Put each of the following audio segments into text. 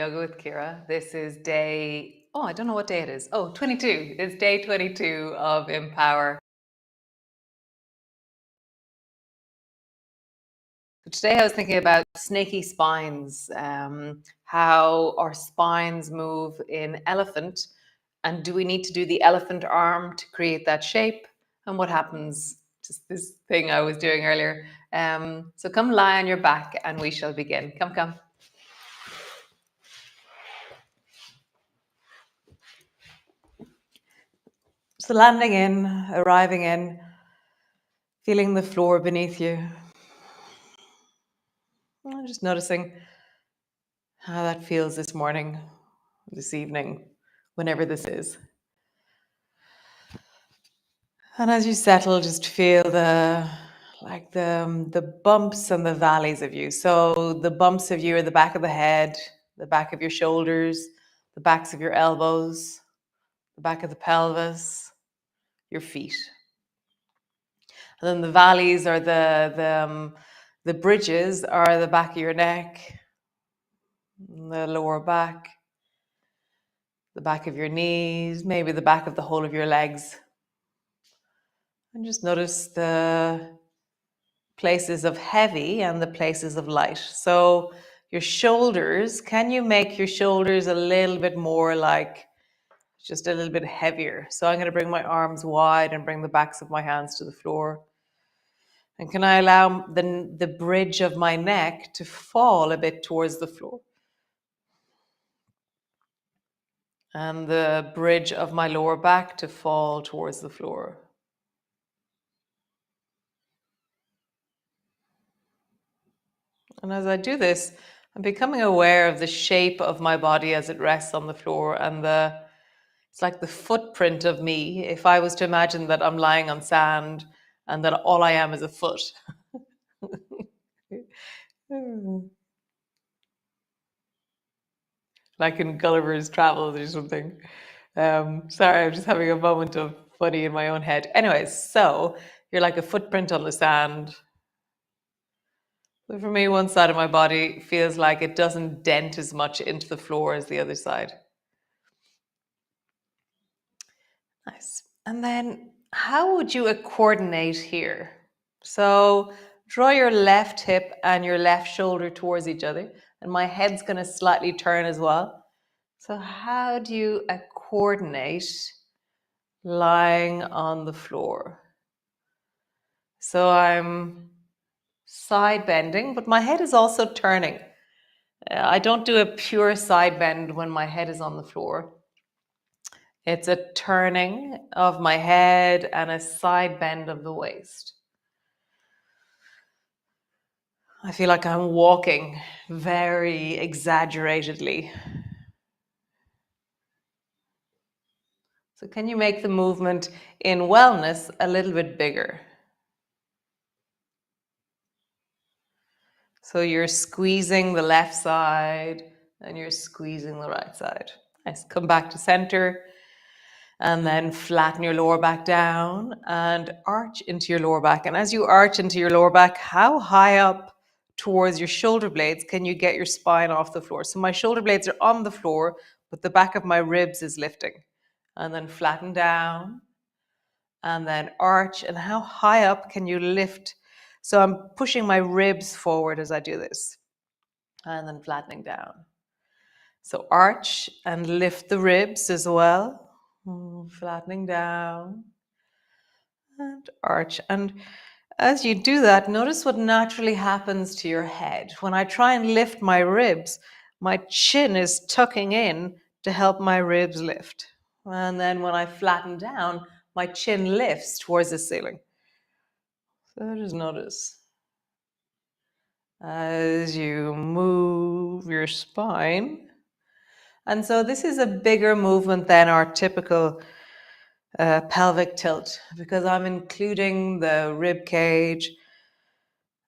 Yoga with Ciara. This is day, I don't know what day it is. 22. It's day 22 of Empower. Today I was thinking about snaky spines, how our spines move in elephant, and do we need to do the elephant arm to create that shape? And what happens? Just this thing I was doing earlier. So come lie on your back and we shall begin. Come. So landing in, arriving in, feeling the floor beneath you. I'm just noticing how that feels this morning, this evening, whenever this is. And as you settle, just feel the bumps and the valleys of you. So the bumps of you are the back of the head, the back of your shoulders, the backs of your elbows, the back of the pelvis, your feet. And then the valleys are the bridges are the back of your neck, the lower back, the back of your knees, maybe the back of the whole of your legs. And just notice the places of heavy and the places of light. So your shoulders, can you make your shoulders a little bit more like just a little bit heavier? So I'm going to bring my arms wide and bring the backs of my hands to the floor. And can I allow the bridge of my neck to fall a bit towards the floor? And the bridge of my lower back to fall towards the floor. And as I do this, I'm becoming aware of the shape of my body as it rests on the floor, and it's like the footprint of me. If I was to imagine that I'm lying on sand and that all I am is a foot. Like in Gulliver's Travels or something. Sorry, I'm just having a moment of funny in my own head. Anyways, so you're like a footprint on the sand. So for me, one side of my body feels like it doesn't dent as much into the floor as the other side. Nice. And then how would you coordinate here? So draw your left hip and your left shoulder towards each other. And my head's going to slightly turn as well. So how do you coordinate lying on the floor? So I'm side bending, but my head is also turning. I don't do a pure side bend when my head is on the floor. It's a turning of my head and a side bend of the waist. I feel like I'm walking very exaggeratedly. So can you make the movement in wellness a little bit bigger? So you're squeezing the left side and you're squeezing the right side. Nice. Come back to center and then flatten your lower back down and arch into your lower back. And as you arch into your lower back, how high up towards your shoulder blades can you get your spine off the floor? So my shoulder blades are on the floor, but the back of my ribs is lifting. And then flatten down and then arch. And how high up can you lift? So I'm pushing my ribs forward as I do this and then flattening down. So arch and lift the ribs as well. Flattening down and arch. And as you do that, notice what naturally happens to your head. When I try and lift my ribs, my chin is tucking in to help my ribs lift. And then when I flatten down, my chin lifts towards the ceiling. So just notice as you move your spine. And so this is a bigger movement than our typical pelvic tilt, because I'm including the rib cage.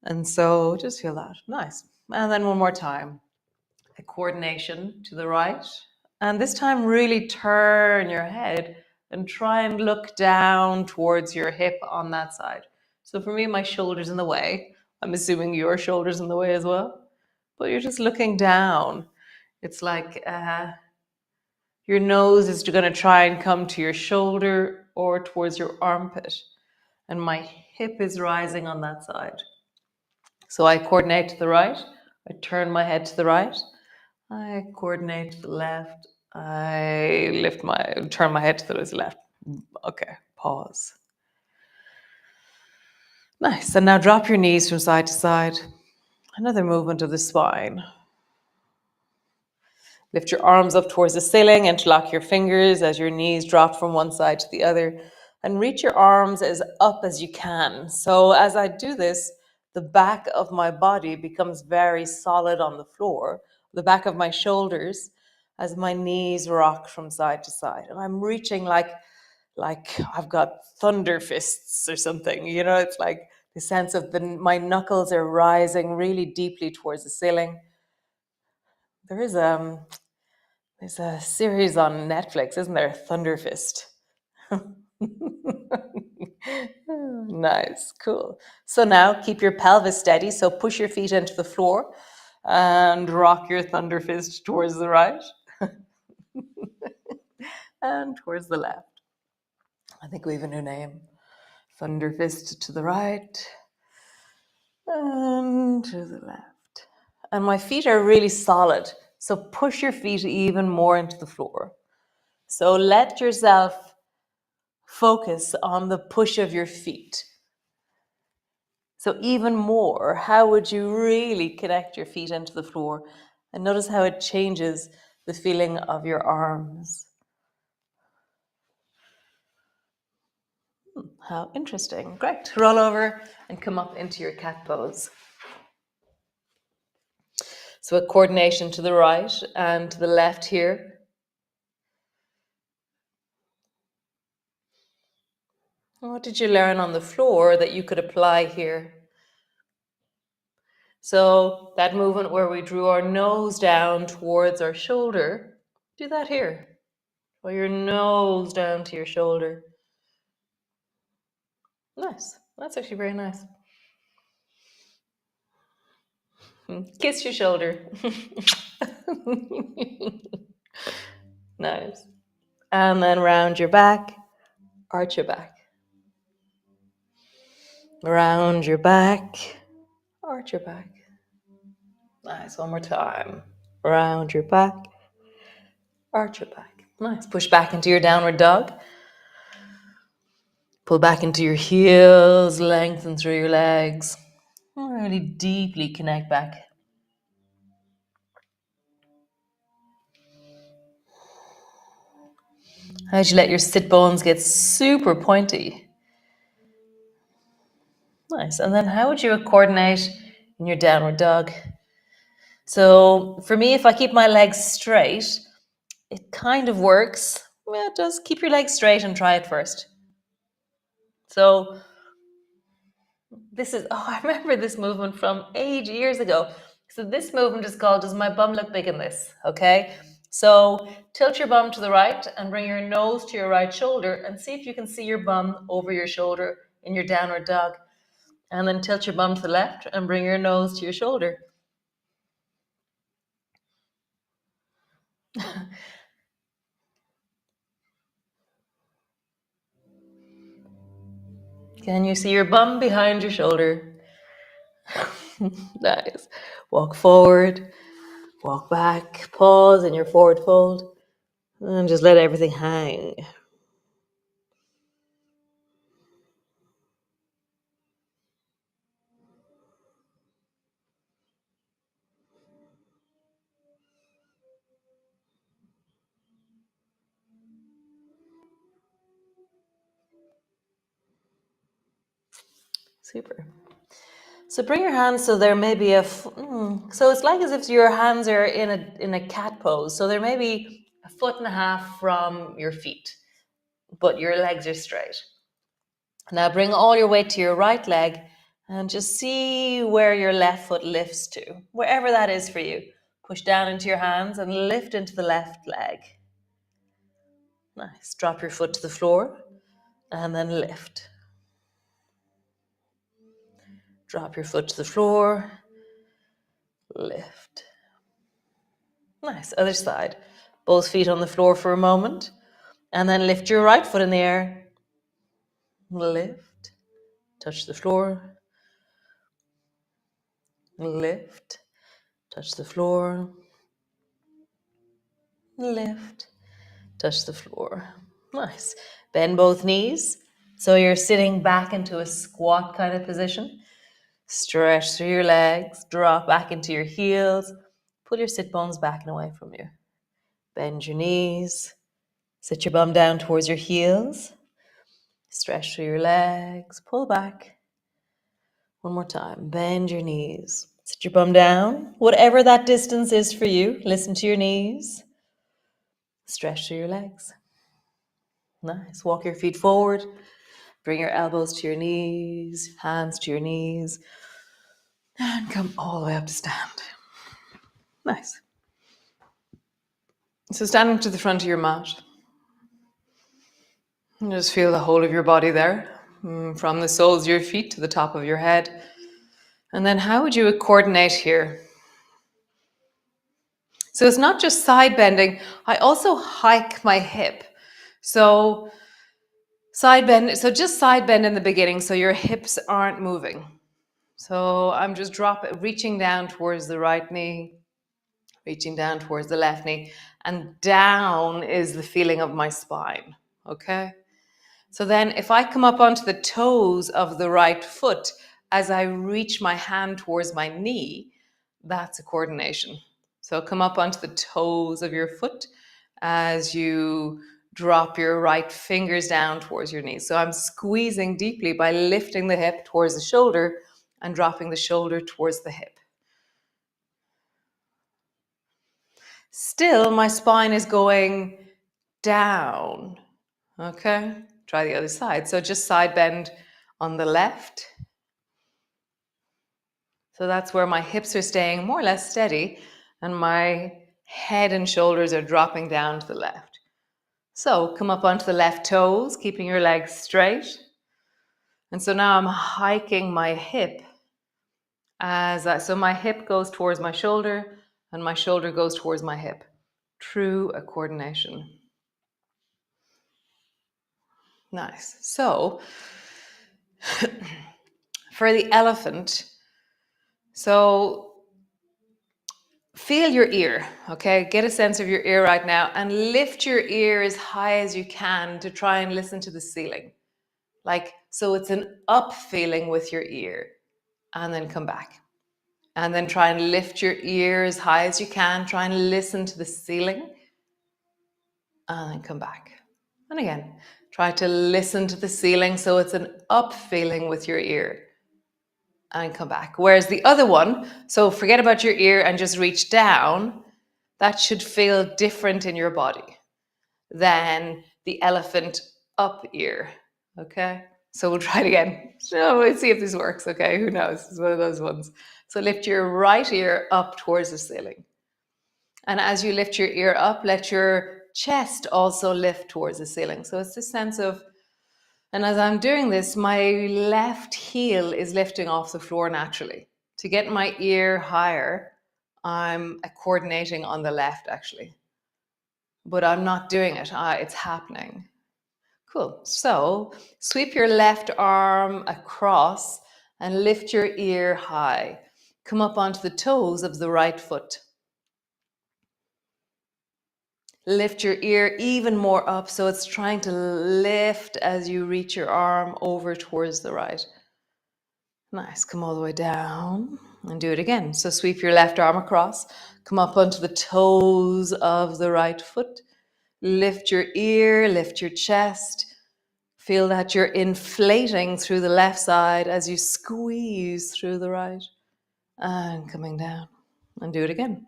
And so just feel that. Nice. And then one more time. Coordination to the right. And this time really turn your head and try and look down towards your hip on that side. So for me, my shoulder's in the way. I'm assuming your shoulder's in the way as well. But you're just looking down It's like your nose is going to try and come to your shoulder or towards your armpit. And my hip is rising on that side. So I coordinate to the right. I turn my head to the right. I coordinate to the left. I turn my head to the left. Okay, pause. Nice. And now drop your knees from side to side. Another movement of the spine. Lift your arms up towards the ceiling, interlock your fingers as your knees drop from one side to the other, and reach your arms as up as you can. So as I do this, the back of my body becomes very solid on the floor, the back of my shoulders, as my knees rock from side to side. And I'm reaching like I've got thunder fists or something. You know, it's like the sense of my knuckles are rising really deeply towards the ceiling. There's a series on Netflix, isn't there? Thunder Fist. Nice, cool. So now keep your pelvis steady. So push your feet into the floor and rock your thunder fist towards the right and towards the left. I think we have a new name. Thunder fist to the right and to the left. And my feet are really solid. So push your feet even more into the floor. So let yourself focus on the push of your feet. So even more, how would you really connect your feet into the floor? And notice how it changes the feeling of your arms. How interesting. Great. Roll over and come up into your cat pose. So a coordination to the right and to the left here. What did you learn on the floor that you could apply here? So that movement where we drew our nose down towards our shoulder, do that here. Draw your nose down to your shoulder. Nice. That's actually very nice. Kiss your shoulder. Nice. And then round your back, arch your back. Round your back, arch your back. Nice. One more time. Round your back, arch your back. Nice. Push back into your downward dog. Pull back into your heels, lengthen through your legs. Really deeply connect back. How'd you let your sit bones get super pointy? Nice. And then how would you coordinate in your downward dog? So for me, if I keep my legs straight, it kind of works. Yeah, it does. Keep your legs straight and try it first. So I remember this movement from years ago. So this movement is called, does my bum look big in this? Okay. So tilt your bum to the right and bring your nose to your right shoulder and see if you can see your bum over your shoulder in your downward dog. And then tilt your bum to the left and bring your nose to your shoulder. Can you see your bum behind your shoulder? Nice. Walk forward, walk back, pause in your forward fold, and just let everything hang. Super. So bring your hands so there may be so it's like as if your hands are in a cat pose. So there may be 1.5 feet from your feet, but your legs are straight. Now bring all your weight to your right leg and just see where your left foot lifts to, wherever that is for you. Push down into your hands and lift into the left leg. Nice. Drop your foot to the floor and then lift. Drop your foot to the floor, lift. Nice. Other side. Both feet on the floor for a moment. And then lift your right foot in the air. Lift. Touch the floor. Lift. Touch the floor. Lift. Touch the floor. Nice. Bend both knees. So you're sitting back into a squat kind of position. Stretch through your legs. Drop back into your heels. Pull your sit bones back and away from you. Bend your knees. Sit your bum down towards your heels. Stretch through your legs. Pull back. One more time. Bend your knees. Sit your bum down. Whatever that distance is for you, listen to your knees. Stretch through your legs. Nice. Walk your feet forward. Bring your elbows to your knees, hands to your knees, and come all the way up to stand. Nice. So standing to the front of your mat, and just feel the whole of your body there, from the soles of your feet to the top of your head. And then how would you coordinate here? So it's not just side bending. I also hike my hip. So side bend. So just side bend in the beginning, so your hips aren't moving. So I'm just reaching down towards the right knee, reaching down towards the left knee, and down is the feeling of my spine. Okay. So then if I come up onto the toes of the right foot as I reach my hand towards my knee, that's accordination. So come up onto the toes of your foot as you drop your right fingers down towards your knees. So I'm squeezing deeply by lifting the hip towards the shoulder and dropping the shoulder towards the hip. Still, my spine is going down. Okay, try the other side. So just side bend on the left. So that's where my hips are staying more or less steady and my head and shoulders are dropping down to the left. So come up onto the left toes, keeping your legs straight. And so now I'm hiking my hip so my hip goes towards my shoulder and my shoulder goes towards my hip. True accordination. Nice. So for the elephant, so feel your ear, okay? Get a sense of your ear right now and lift your ear as high as you can to try and listen to the ceiling. So it's an up feeling with your ear, and then come back. And then try and lift your ear as high as you can. Try and listen to the ceiling, and then come back. And again, try to listen to the ceiling so it's an up feeling with your ear, and come back. Whereas the other one, so forget about your ear and just reach down, that should feel different in your body than the elephant up ear. Okay? So we'll try it again. So we'll see if this works. Okay? Who knows? It's one of those ones. So lift your right ear up towards the ceiling. And as you lift your ear up, let your chest also lift towards the ceiling. So it's this sense of, and as I'm doing this, my left heel is lifting off the floor naturally. To get my ear higher, I'm coordinating on the left actually. But I'm not doing it. It's happening. Cool. So sweep your left arm across and lift your ear high. Come up onto the toes of the right foot. Lift your ear even more up so it's trying to lift as you reach your arm over towards the right. Nice. Come all the way down and do it again. So sweep your left arm across. Come up onto the toes of the right foot. Lift your ear, lift your chest. Feel that you're inflating through the left side as you squeeze through the right. And coming down. And do it again.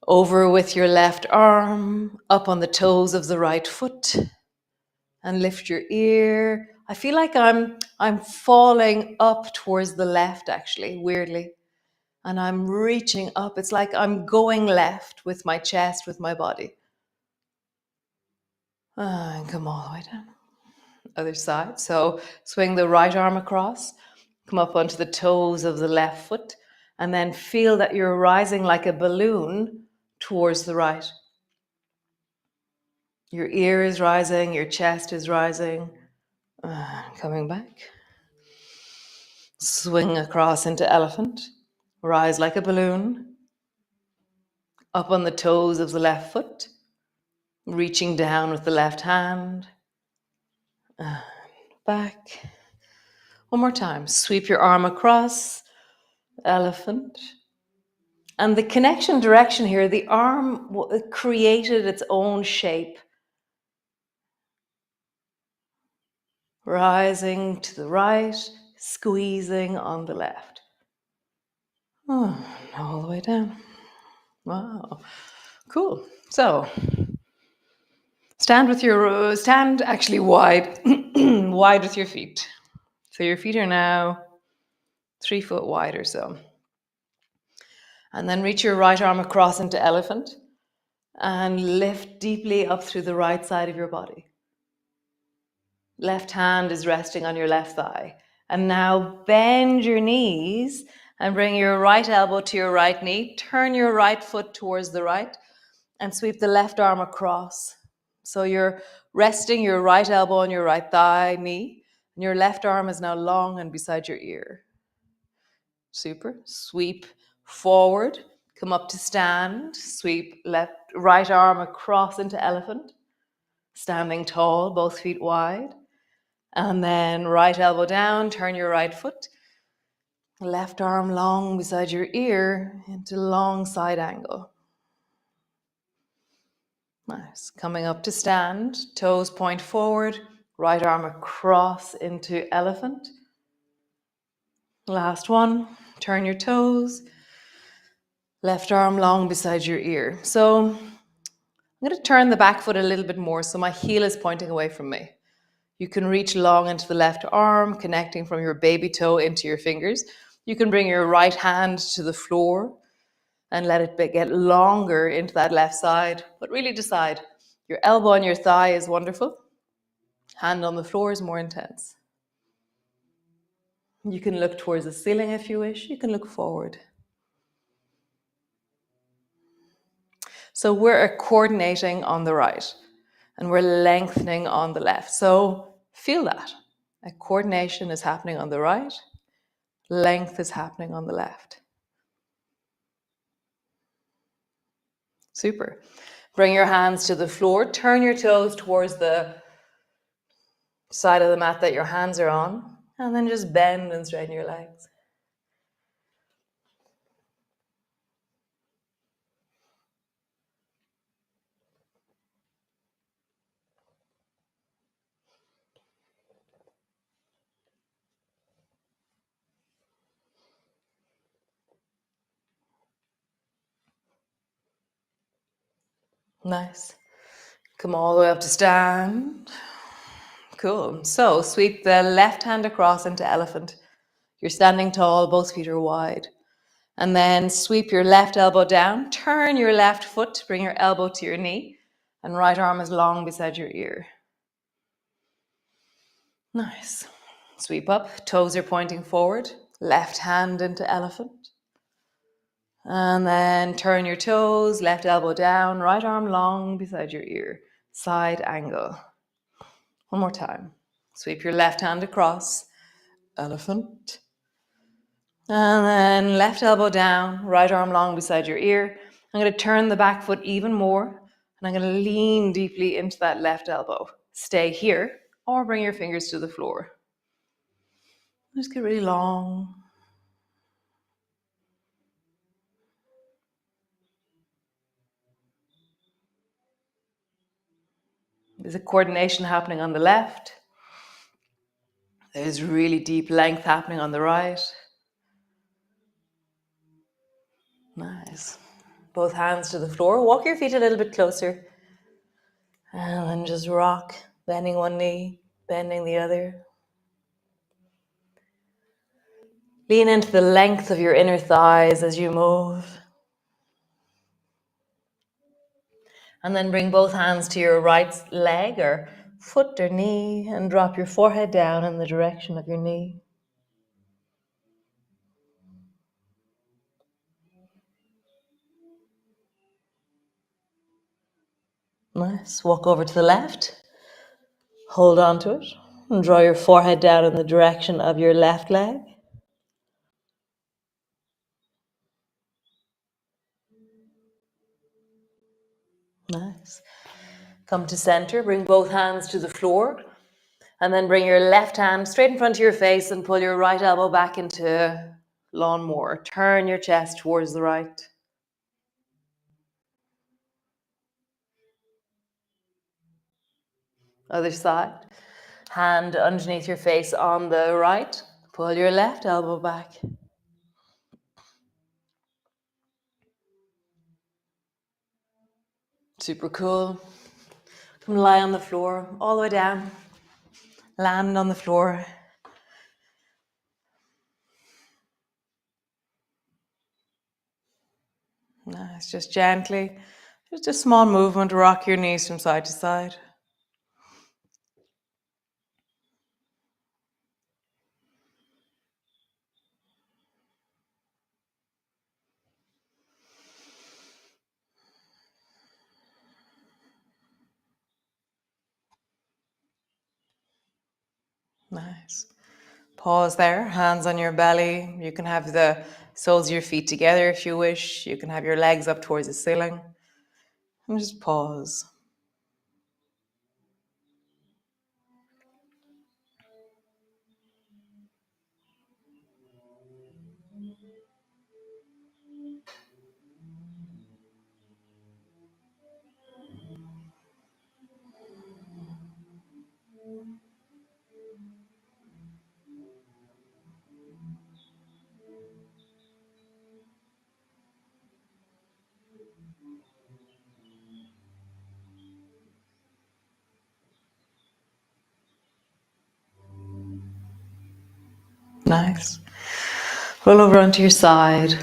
Over with your left arm, up on the toes of the right foot. And lift your ear. I feel like I'm falling up towards the left, actually, weirdly. And I'm reaching up. It's like I'm going left with my chest, with my body. And come all the way down. Other side. So swing the right arm across. Come up onto the toes of the left foot. And then feel that you're rising like a balloon towards the right. Your ear is rising, your chest is rising. Coming back. Swing across into elephant. Rise like a balloon. Up on the toes of the left foot. Reaching down with the left hand. Back. One more time. Sweep your arm across. Elephant. And the connection direction here, the arm created its own shape. Rising to the right, squeezing on the left. All the way down. Wow. Cool. So stand actually wide, wide with your feet. So your feet are now 3 foot wide or so. And then reach your right arm across into elephant and lift deeply up through the right side of your body. Left hand is resting on your left thigh. And now bend your knees and bring your right elbow to your right knee. Turn your right foot towards the right and sweep the left arm across. So you're resting your right elbow on your right thigh, knee, and your left arm is now long and beside your ear. Super. Sweep forward, come up to stand, sweep right arm across into elephant, standing tall, both feet wide. And then right elbow down, turn your right foot. Left arm long beside your ear into long side angle. Nice. Coming up to stand, toes point forward, right arm across into elephant. Last one, turn your toes. Left arm long beside your ear. So I'm going to turn the back foot a little bit more so my heel is pointing away from me. You can reach long into the left arm, connecting from your baby toe into your fingers. You can bring your right hand to the floor and let it get longer into that left side. But really decide, your elbow on your thigh is wonderful. Hand on the floor is more intense. You can look towards the ceiling if you wish. You can look forward. So we're coordinating on the right and we're lengthening on the left. So feel that. A coordination is happening on the right. Length is happening on the left. Super. Bring your hands to the floor. Turn your toes towards the side of the mat that your hands are on. And then just bend and straighten your legs. Nice. Come all the way up to stand. Cool. So sweep the left hand across into elephant. You're standing tall, both feet are wide. And then sweep your left elbow down. Turn your left foot, bring your elbow to your knee. And right arm is long beside your ear. Nice. Sweep up, toes are pointing forward. Left hand into elephant. And then turn your toes, left elbow down, right arm long beside your ear. Side angle. One more time. Sweep your left hand across. Elephant. And then left elbow down, right arm long beside your ear. I'm going to turn the back foot even more. And I'm going to lean deeply into that left elbow. Stay here or bring your fingers to the floor. Just get really long. There's a coordination happening on the left. There's really deep length happening on the right. Nice. Both hands to the floor. Walk your feet a little bit closer. And then just rock, bending one knee, bending the other. Lean into the length of your inner thighs as you move. And then bring both hands to your right leg or foot or knee and drop your forehead down in the direction of your knee. Nice. Walk over to the left. Hold on to it. And draw your forehead down in the direction of your left leg. Nice. Come to center. Bring both hands to the floor. And then bring your left hand straight in front of your face and pull your right elbow back into lawnmower. Turn your chest towards the right. Other side. Hand underneath your face on the right. Pull your left elbow back. Super cool. Come lie on the floor, all the way down. Land on the floor. Nice, just gently. Just a small movement, rock your knees from side to side. Nice. Pause there, hands on your belly. You can have the soles of your feet together if you wish. You can have your legs up towards the ceiling. And just pause. Nice. Roll over onto your side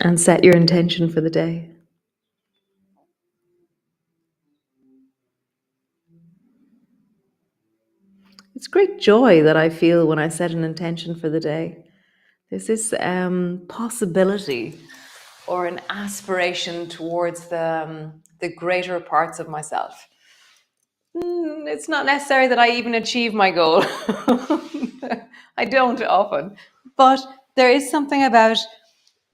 and set your intention for the day. It's great joy that I feel when I set an intention for the day. There's this possibility or an aspiration towards the greater parts of myself. It's not necessary that I even achieve my goal. I don't often. But there is something about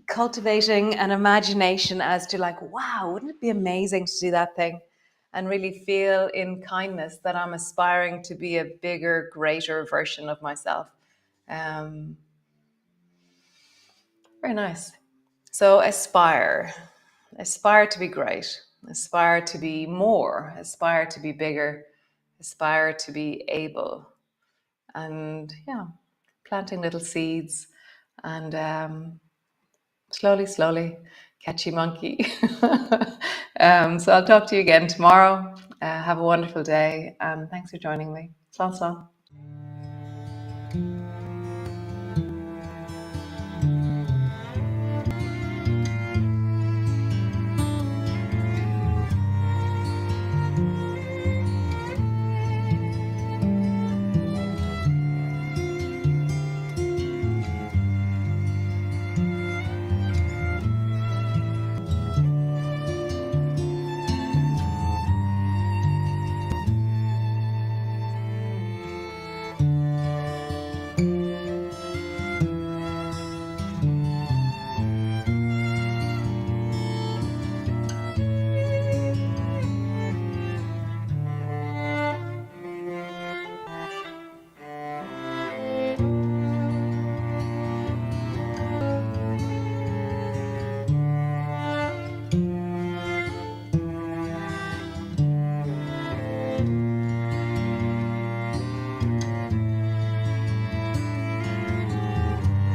cultivating an imagination as to like, wow, wouldn't it be amazing to do that thing? And really feel in kindness that I'm aspiring to be a bigger, greater version of myself. Um, Very nice. So aspire. Aspire to be great. Aspire to be more. Aspire to be bigger. Aspire to be able. And yeah, planting little seeds and slowly, slowly, catchy monkey. So I'll talk to you again tomorrow. Have a wonderful day and thanks for joining me. Slán, slán.